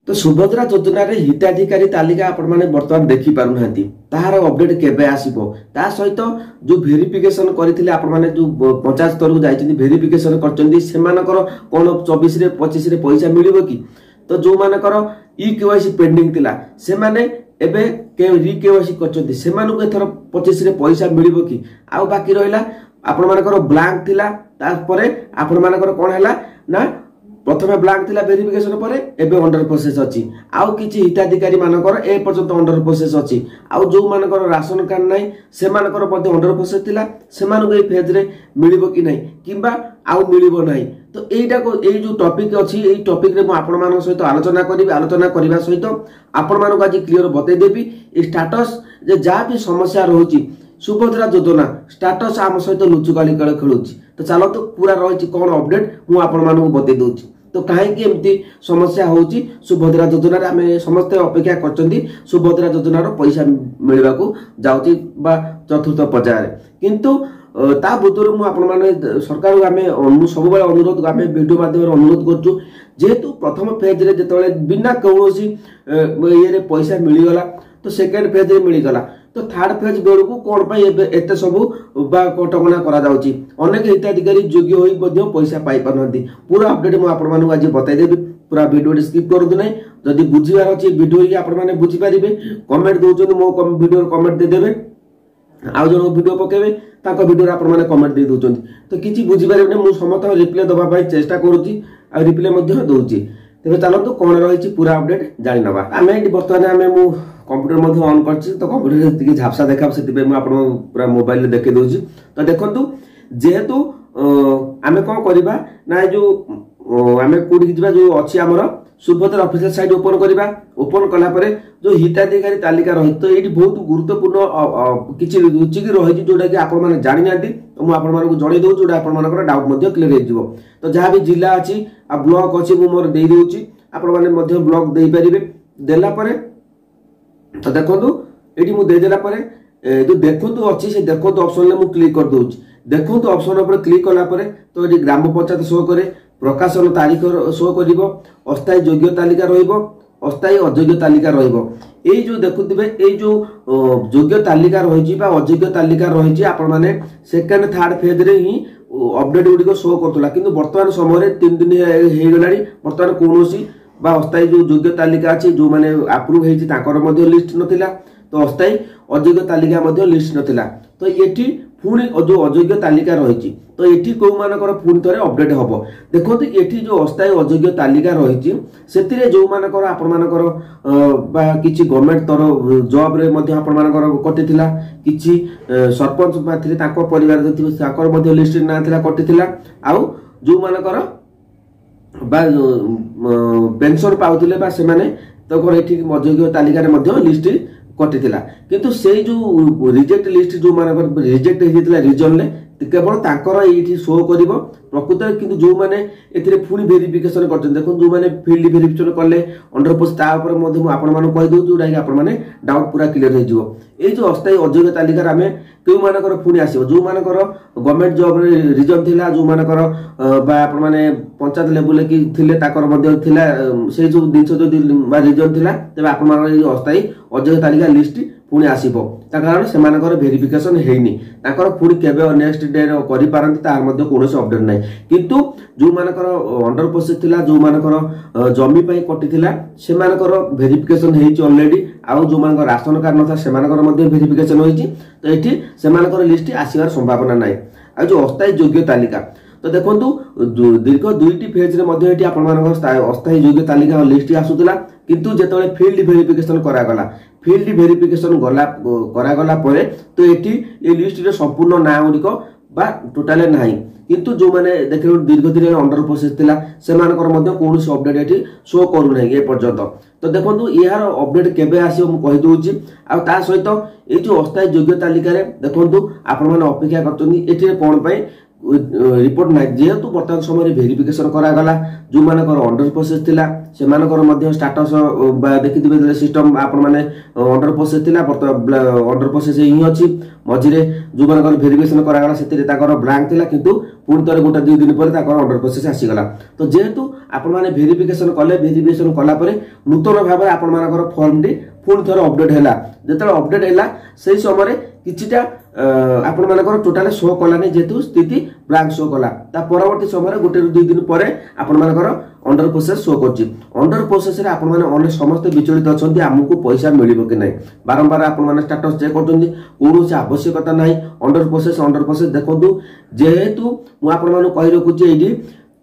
तो सुभद्रा योजना रे हिताधिकारी तालिका आपण माने वर्तमान देखि पारु नांती ताहार अपडेट केबे आसीबो ता सहित जो वेरिफिकेशन करथिले आपण माने जो पंचायत स्तर को जाइछिन वेरिफिकेशन करचंदी सेमानकर कोन 24 रे 25 रे पैसा मिलिबो की तो जो मानकर ई केवाईसी पेंडिंग थिला से माने एबे के री केवाईसी करचंदी सेमानु एथर 25 रे पैसा मिलिबो की आ बाकी रहिला आपण मानकर ब्लैंक थिला तापर आपण मानकर कोन हैला ना प्रथमे ब्लैंक थिला वेरिफिकेशन परे एबे अंडर प्रोसेस अछि आउ किछि हिताधिकारी मानकर ए पर्यंत अंडर प्रोसेस अछि आउ जो मानकर राशन कार्ड नै से मानकर मध्ये अंडर प्रोसेस थिला से मानको ए फेज रे मिलिबो कि नै किबा आउ मिलिबो नै तो एटा को ए जो टॉपिक अछि ए टॉपिक रे म आपण मानक सहित आलोचना करिबा सहित आपण मानक आज क्लियर बतै देबी ए स्टेटस जे जा भी समस्या रहउची सुभद्रा योजना स्टेटस आम सहित लुचुकाली कळे खेलुची तो चलो तो पूरा रही कौन अपडेट मु आपण मानक बतै दउची तो कहीं एमती समस्या होची सुभद्रा योजना रे आमे समस्त अपेक्षा करचंदी सुभद्रा योजना रो पैसा मिलबा को जाउची बा चतुर्थ पर्याय किंतु ता बुतुर मु आपण माने सरकार को आमे सब बेले अनुरोध आमे वीडियो माध्यम रे अनुरोध करछु जेतु प्रथम फेज रे जतले बिना कौनसी ये रे पैसा मिली गला तो सेकंड फेज रे मिली गला तो थर्ड फेज बेलू कौन पाई एते सब कटकणा करा जाउची अनेक हिताधिकारी योग्य होई मध्ये पैसा पाई पारनती पूरा अपडेट मु आपण मानु आज बताई देबी पूरा वीडियो स्किप करदु नै जदी बुझिबार अछि वीडियो ही आपण माने बुझि परिबे कमेंट दोउचोनी मो वीडियो कमेंट दे देबे आ जनो वीडियो पकेबे ताको वीडियो आपण माने कमेंट दे दोउचोनी तो किछि बुझि परिबे मु समस्त रिप्लाई दबा पाई चेष्टा करूची आ रिप्लाई मध्ये दोउची तेबे चलंतु कोन रहिछि पूरा अपडेट जानि नबा आमे वर्तमान आमे मु कंप्यूटर मध्ये ऑन करछि तो कंप्यूटर रे तिके झापसा देखाब सेति पे मु आपण पूरा मोबाइल रे देखै दोउची तो देखंतु जेहेतु आमे कोन करिबा ना जो आमे कोडी जिबा जो अछि हमर सुभद्रा ऑफिशियल साइट ओपन करिबा ओपन कला परे जो हिताधिकारी तालिका रहि तो एठी बहुत गुरुत्वपूर्ण किछि रुचि की रहि जोडा कि आपण माने जानि नांती तो मु आपण मानकु जणै दउ जोडा आपण मानकर डाउट मध्ये क्लियर हे जिवो तो जहा भी जिला अछि आ ब्लॉक अछि मु मोर देइ दोउची आपण माने मध्ये ब्लॉक देइ परिबे देला परे तो देखो ये मुझे देदेला जो देखु अच्छी से देखो ऑप्शन में क्लिक कर दूची देखो ऑप्शन पर क्लिक कला तो ये ग्राम पंचायत शो करे प्रकाशन तारीख शो कर अस्थायी योग्य तालिका रहिबो अस्थायी अयोग्य तालिका रहिबो एई जो देखुथिबे एई जो योग्य तालिका रहिछि बा अयोग्य तालिका रहिछि आपण माने सेकंड थर्ड फेज रे ही अपडेट गुडी को शो करतला किंतु वर्तमान समय रे 3 दिन हे गलानी वर्तमान कोनोसी बा अस्थायी जो योग्य तालिका अछि जो माने अप्रूव हेछि ताकर मध्ये लिस्ट नथिला तो अस्थायी अयोग्य तालिका मध्ये लिस्ट नथिला तो एठी पुणी जो अयोग्य तालिका रहिछि तो एठी को मानकर पुणी थरे अपडेट हबो देखो एठी जो अस्थायी अयोग्य तालिका रहिछि सेतिरे जो मानकर आपण मानकर बा किछि गवर्नमेंट तर जॉब रे मध्ये आपण मानकर कटिथिला किछि सरपंच माथिरे ताको परिवार जति ताकर मध्ये लिस्ट ना थिला कटिथिला आउ जो मानकर बा पेंशन पाउथिले बा से माने तो घर एठी अयोग्य तालिका रे मध्ये लिस्ट कटिथिला किंतु से जो रिजेक्ट लिस्ट जो मानकर रिजेक्ट हेतिला रीजन ले केवल ताकर एठी शो करिवो प्रकृत किंतु जो माने एथिरे पुनी वेरिफिकेशन करछन देखो जो माने फील्ड वेरिफिकेशन करले अंडर पोस्ट ता ऊपर मध्ये मु आपण माने कहि दउ जोडा कि आपण माने डाउट पूरा क्लियर हो जिवो ए जो अस्थायी अयोग्य तालिका रे हमें केउ मानकर पुनी आसीबो जो मानकर गवर्नमेंट जॉब रे रीजन थिला जो मानकर बा आपण माने पंचायत लेवल की थिले ताकर मध्ये थिला से जो दिनस जो बा रीजन थिला तबे आपण मानकर जो अस्थायी अयोग्य तालिका लिस्ट पुणी आसीबो ता कारण से मानकर वेरिफिकेशन हेइनी ताकर पुणी केबे नेक्स्ट डे करि पारंती तार मध्ये कोनोस अपडेट नै किंतु जो मानकर अंडर प्रोसेस थिला जो मानकर जमी पई कटि थिला से मानकर वेरिफिकेशन हेइची ऑलरेडी आ जो मानकर राशन कार्ड नथा से मानकर मध्ये वेरिफिकेशन होइची तो एठी से मानकर लिस्ट आसीबार संभावना नै आ जो अस्थायी योग्य तालिका तो देखंतु दीर्घ दुईटी फेज रे मध्ये एठी आपण मानकर अस्थायी योग्य तालिका लिस्ट आसुतला किंतु जेतले फील्ड वेरिफिकेशन करा गला फील्ड वेरिफिकेशन गला करा गला परे तो एठी ए लिस्ट रे संपूर्ण नाम गुडी को बा टोटल नाही किंतु जो माने देखियो दीर्घ दिन अंडर प्रोसेस थिला से मानकर मध्ये कोनोस अपडेट एठी शो करू नाही ए पर्यंत तो देखंतु यार अपडेट केबे आसीओ मु कहि दोउची आ ता सहित ए जो अस्थायी योग्य तालिका रे देखंतु आपण माने अपेक्षा करतनी एठी कोन पई रिपोर्ट ना जेहेतु बर्तमान समय भेरिफिकेशन करागला जो मानकर अंडर प्रोसेस थिला सेमानकर मध्य स्टेटस देखिथिबे सिस्टम आपण माने अंडर प्रोसेस थिला अंडर प्रोसेस ही अछि मझिरे जो मानकर भेरिफिकेशन करागला सेतिरे ताकर ब्लैंक थिला किंतु पुणी तरे गोटे 2 दिन पर ताकर अंडर प्रोसेस आसीगला तो जेहेतु आपण माने भेरिफिकेशन कले भेरिफिकेशन कला परे नूतन भाव आपण मानकर फॉर्म डी पुणी थोर अपडेट हैला जेतले अपडेट हैला सेही समय किछिटा आपण मानकर टोटल शो कलानी जेतु स्थिति ब्लैंक शो कला ता परवर्ती समय गोटे 2 दिन पर आपण मानकर अंडर प्रोसेस शो करछि अंडर प्रोसेस रे आपण माने अनेक समस्त विचलित अछंती हमकु पैसा मिलिबो कि नै बारंबार आपण माने स्टेटस चेक करछंती कोनोसी आवश्यकता नै अंडर प्रोसेस देखंतु जेहेतु मु आपण माने कहि रखुछि एडी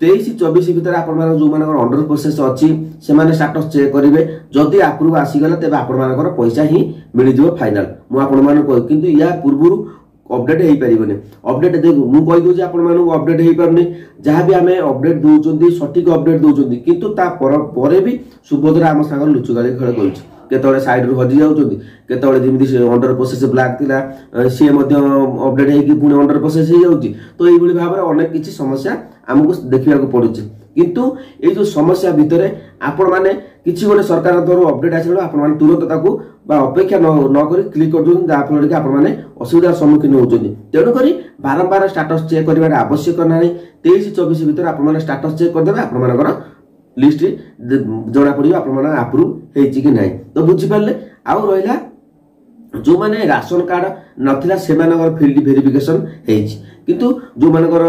23-24 भितर आपण माने जो मानकर अंडर प्रोसेस अछि से माने स्टेटस चेक करिवे जदि अप्रूव आसी गला तबे आपण मानकर पैसा ही मिलि दिबो फाइनल मु आपण माने कहि किंतु या पूर्वरु अपडेट हेई परिबने अपडेट देखु मु कहि दउ जे आपण माने अपडेट हेई परनी जहां भी हमें अपडेट दउचंदी सटीक अपडेट दउचंदी किंतु ता परे भी सुभद्रा हम संग लुचु गाली खेल करछि केतळे साइड रु हजि जाउचंदी केतळे जेमिति अंडर प्रोसेस ब्लैक थिला सी मध्ये अपडेट हेई कि पुनी अंडर प्रोसेस हेई जाउची तो एई भली भाबरे अनेक किछि समस्या हमकु देखिबा को पडुची किंतु ए जो समस्या भितरे आपण माने किछि गोटे सरकार द्वारा अपडेट आछलो आपण माने तुरंत ताकू बा अपेक्षा न करी क्लिक कर दोन जा फल के आपण माने असुविधा सम्मुखीन होउचंदी तेणु करी बारंबार स्टेटस चेक करिवार आवश्यक नाही 23-24 भितर आपण माने स्टेटस चेक कर देबे आपण मानकर लिस्ट जोड़ा पड़िबा आपण माने अप्रूव हेछि कि नाही तो बुझि परले आउ रहिला जो माने राशन कार्ड नथिला सेमानकर फील्ड वेरिफिकेशन हेछि किंतु जो मानकर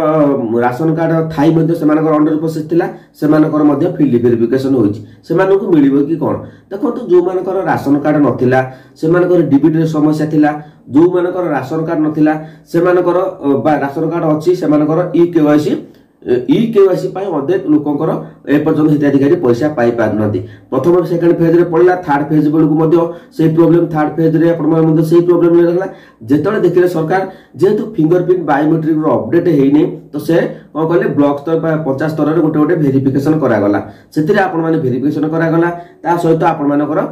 राशन कार्ड थाई मध्ये सेमानकर अंडर प्रोसेस थिला सेमानकर मध्ये फील्ड वेरिफिकेशन होछि सेमानकु मिलिबो कि कोन देखंतु जो मानकर राशन कार्ड नथिला सेमानकर डीबीटी रे समस्या थिला जो मानकर राशन कार्ड नथिला सेमानकर राशन कार्ड अछि सेमानकर केवाईसी पाई अनेक लोकंकर ए पर्यंत हिताधिकारी पैसा पाई पारनाती प्रथम सेकंड फेज रे पड़ला थर्ड फेज बेलकु मध्ये सेही प्रॉब्लम थर्ड फेज रे आपण मध्ये सेही प्रॉब्लम रहला जेतले देखिले सरकार जेतु फिंगरप्रिंट बायोमेट्रिक रो अपडेट हेइनी तो से को कहले ब्लॉक स्तर बा 50 स्तर रे गोटे वेरिफिकेशन करा गला सेतिरे आपण माने वेरिफिकेशन करा गला ता सहित आपण मानकर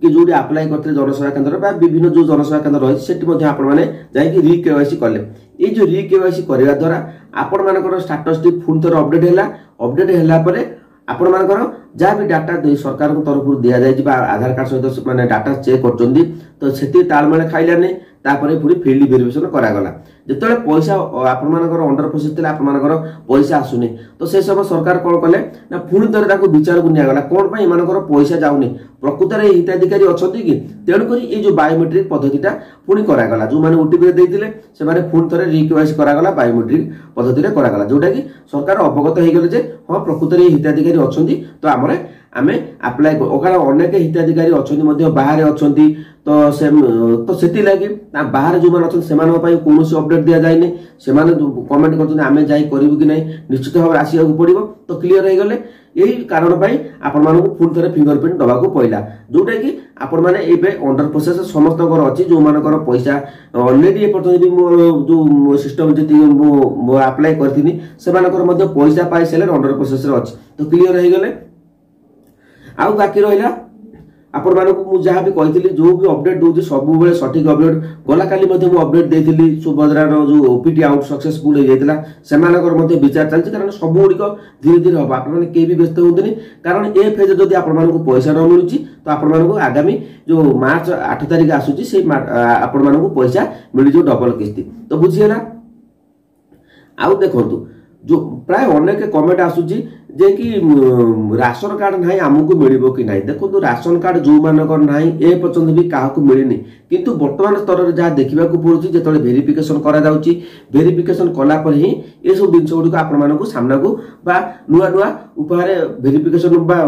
कि जोडी अप्लाई करते जनसेवा केंद्र बा विभिन्न जो जनसेवा केंद्र रही सेठी मध्ये आपण माने जाई कि री केवाईसी करले ए जो री केवाईसी करबा द्वारा आपण मानकर स्टेटस टी फुल तर अपडेट हैला परे आपण मानकर जा भी डाटा सरकार को तरफ दिया जाय बा आधार कार्ड सहित माने डाटा चेक करचोंदी तो सेठी तालमेल खाइला नै तापरे पूरी फील्ड वेरिफिकेशन करा गला जेतले पैसा आपण मानकर अंडर प्रोसेस थिला आपण मानकर पैसा आसुनी तो से सब सरकार कोन कले ना पुणी तरे ताको विचार को निया गला कोन पई मानकर पैसा जाउनी प्रकृत रे हिताधिकारी अछंती कि तेणु करी ए जो बायोमेट्रिक पद्धतिटा पुणी करा गला जो माने ओटीपी रे देइतिले से माने पुणी तरे रिक्वेस्ट करा गला बायोमेट्रिक पद्धति रे करा गला जोटा कि सरकार अवगत हे गेले जे हां प्रकृत रे हिताधिकारी अछंती तो हमरे आमे अप्लाई ओकरा अनेक हिताधिकारी अछंती मध्ये बाहर अछंती तो से तो सेति लागि ना बाहर जो मान अछन सेमान पई कोनोसी अपडेट दिया जायनी सेमान कमेंट करछन आमे जाई करिवु कि नै निश्चित भाव आसीया को पड़िबो तो क्लियर हे गेले यही कारण पई आपण मानको पुन थरे फिंगरप्रिंट दबा को पइला जोटा कि आपण माने एबे अंडर प्रोसेस समस्त कर अछि जो मानकर पैसा ऑलरेडी ए पर्यंत भी जो सिस्टम जति मो अप्लाई करथिनी सेमानकर मध्ये पैसा पाइ सेलर अंडर प्रोसेस रे अछि तो क्लियर हे गेले आउ बाकी रहिला आपण मानको मु जहा भी कहितली जो भी अपडेट दोछि सब बेले सटीक अपडेट गला काली मध्ये मु अपडेट देथिली सुभद्रा रो जो ओपीटी आउट सक्सेसफुल हे जेतला सेमानकर मध्ये विचार चलछि कारण सब गुडी को धीरे धीरे हो आपण माने के भी व्यस्त होतनी कारण ए फेज जदी आपण मानको पैसा न मिलुछि तो आपण मानको आगामी जो मार्च 8 तारिख आसुछि से आपण मानको पैसा मिलि जो डबल किस्ती तो बुझियला आउ देखंतु जो प्राय अनेक कमेंट आसुछि जे कि राशन कार्ड नाही हमकु मिलिबो कि नाही देखो राशन कार्ड जो मानकर नाही ए पर्यंत भी काहाकु मिलिनी किंतु वर्तमान स्तर रे जा देखिबा को पड़ुछि जेतले वेरिफिकेशन करा जाउछि वेरिफिकेशन कला पर ही ए सब दिन गुडी को आपण मानकु सामना को बा नुआ उपहार वेरिफिकेशन बा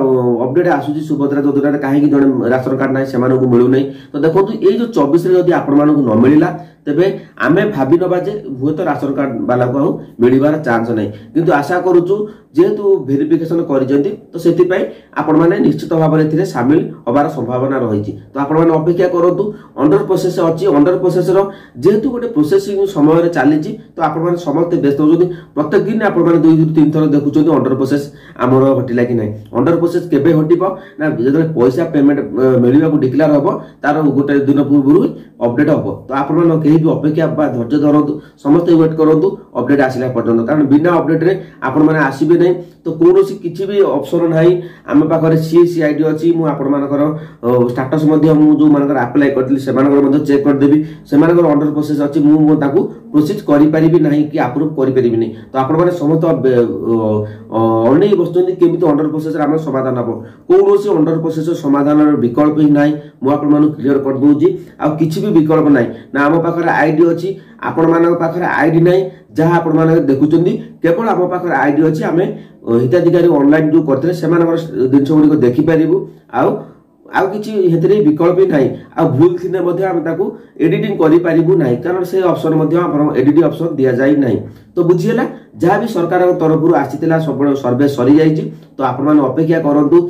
अपडेट आसुछि सुभद्रा जोदरा काहे कि जने राशन कार्ड नाही सेमानकु मिलु नै तो देखो ए जो 24 रे जदी आपण मानकु न मिलिला तेबे आमे भाबी नबा जे हुए तो राशन कार्ड वाला को मिलिबार चांस नै किंतु आशा करूछु जेहेतु भेरिफिकेशन करिसेंती तो सेति पई आपण माने निश्चित भाव में एथिरे शामिल होबार संभावना रही तो आपण माने अपेक्षा करंतु अंडर प्रोसेस अछि अंडर प्रोसेस रो जेहेतु गोटे प्रोसेसिंग समय रे चली तो आपण माने समस्त व्यस्त होजोदी प्रत्येक दिन आपण माने 2-3 थर देखुचोदी अंडर प्रोसेस हमर हटिला कि नै अंडर प्रोसेस केबे हटिबो ना जदे पैसा पेमेंट मिलिबा को डिक्लेयर होबो तार गोटे दिन पूर्व अपडेट होबो तो आपण माने केही भी अपेक्षा बा धैर्य धरंतु समस्त वेट करंतु अपडेट आसिला पर्यंत कारण बिना अपडेट रे आपण माने आसीबे नै तो कोनोसी किछि भी ऑप्शन नाही हम पाखरे सीएससी आईडी अछि मु आपण मानकर स्टेटस मध्ये मु जो मानकर अप्लाई करथि से मानकर मध्ये चेक कर देबी से मानकर अंडर प्रोसेस अछि मु ताकू प्रोसेस करि परिबी नाही कि अप्रूव करि परिबी नै तो आपण माने समस्त अनै बस्तुनी केमिति अंडर प्रोसेस रे हम समाधान हबो कोनोसी अंडर प्रोसेस समाधान रो विकल्प ही नाही मु आपण मानु क्लियर कर दोजी आ किछि भी विकल्प नाही ना हम पाखरे आईडी अछि आपण मानक पाखरे आईडी नाही जहाँ आपण माने देखुचंदी केवल हम पाखरे आईडी अछि हमें हिताधिकारी ऑनलाइन जो करथले से मानकर दिनछ गुडी को देखि परिबु आउ किछि हेतरे विकल्प नाही आ भूल थिने मध्ये हम ताकू एडिटिंग करि परिबु नाही कारण से ऑप्शन मध्ये आपण एडिटिंग ऑप्शन दिया जाई नाही तो बुझियला जहाँ भी सरकार तरफ आसीतिला सब सर्वे सरी जाइछि तो आपण माने अपेक्षा करंतु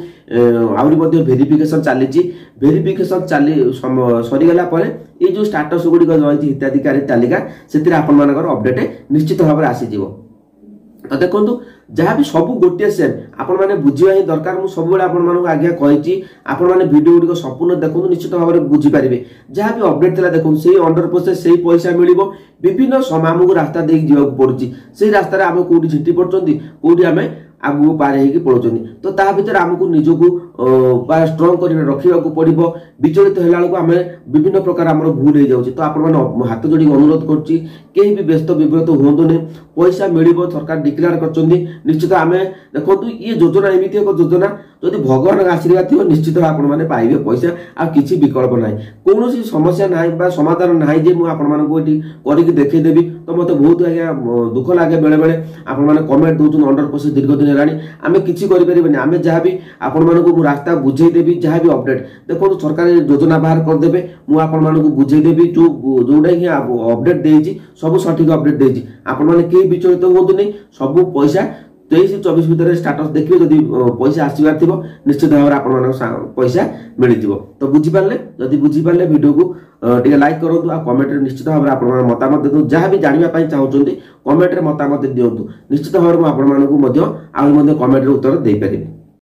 आउरी मध्ये वेरिफिकेशन चलीछि वेरिफिकेशन सरी गला परे ए जो स्टेटस गुडी को रहिछि हिताधिकारी तालिका सेतिर आपण मानकर अपडेट निश्चित भाव में आसी जिवो तो देखो जहाँ भी सब गोटे सेम आपण माने बुझिबा ही दरकार मु सब बेला आपण मानक आज्ञा कहिछि आपण माने वीडियो गुडी को संपूर्ण देखो निश्चित भाव में बुझी पारिबे जहाँ भी अपडेट थला देखो सेही अंडर प्रोसेस सेही पैसा मिलिबो विभिन्न समामु को रास्ता देख जिवा पड़ुछि सेही रास्ता रे हम कोठी झिटी पड़चंदी कोठी हमें आगु पार हेकी पड़ोचंदी तो ता भीतर हमकु निजोकु स्ट्रांग कर रखिबा को पड़िबो विचलित होला को हमें विभिन्न प्रकार हमर भूल हो जाउछि तो आपण माने हाथ जोड़ी अनुरोध करछि केही भी व्यस्त विव्रत होंदो ने पैसा मिलिबो सरकार डिक्लेयर करचंदी निश्चित हमें देखंतु ये योजना एमिति एक योजना जदि भगवान आशीर्वाद थियो निश्चित आपण माने पाइबे पैसा आ किछि विकल्प नाही कोनोसी समस्या नाही बा समाधान नाही जे मु आपण माने को एटी करिक देखै देबी तो मते बहुत आज्ञा दुख लागे बेले बेले आपण माने कमेंट दोचुन अंडर प्रोसेस दीर्घ दिन हेलानी आमे किछि करि परिबेनी आमे जहाँ भी आपण माने को रास्ता बुझे देबी जहाँ भी अपडेट देखो सरकार योजना बाहर कर देबे मु आपण माने को बुझे देबी जो जोडा कि अपडेट देछि सब सठिक अपडेट देछि आपण माने के विचलित होंतु नै सब पैसा 23-24 भितर स्टेटस देखिए जदि पैसा आसीबार थिबो निश्चित भाव में आपण माने पैसा मिलि जिवो तो बुझी पारले जदि बुझी पारले वीडियो को टिके लाइक करंतु आ कमेंट रे निश्चित भाव में आपण माने मतामत देतु जहाँ भी जानिबा पई चाहउचंदी कमेंट रे मतामत दियंतु निश्चित भाव में आपण माने को मध्य आ कमेंट रे उत्तर देई परिबे।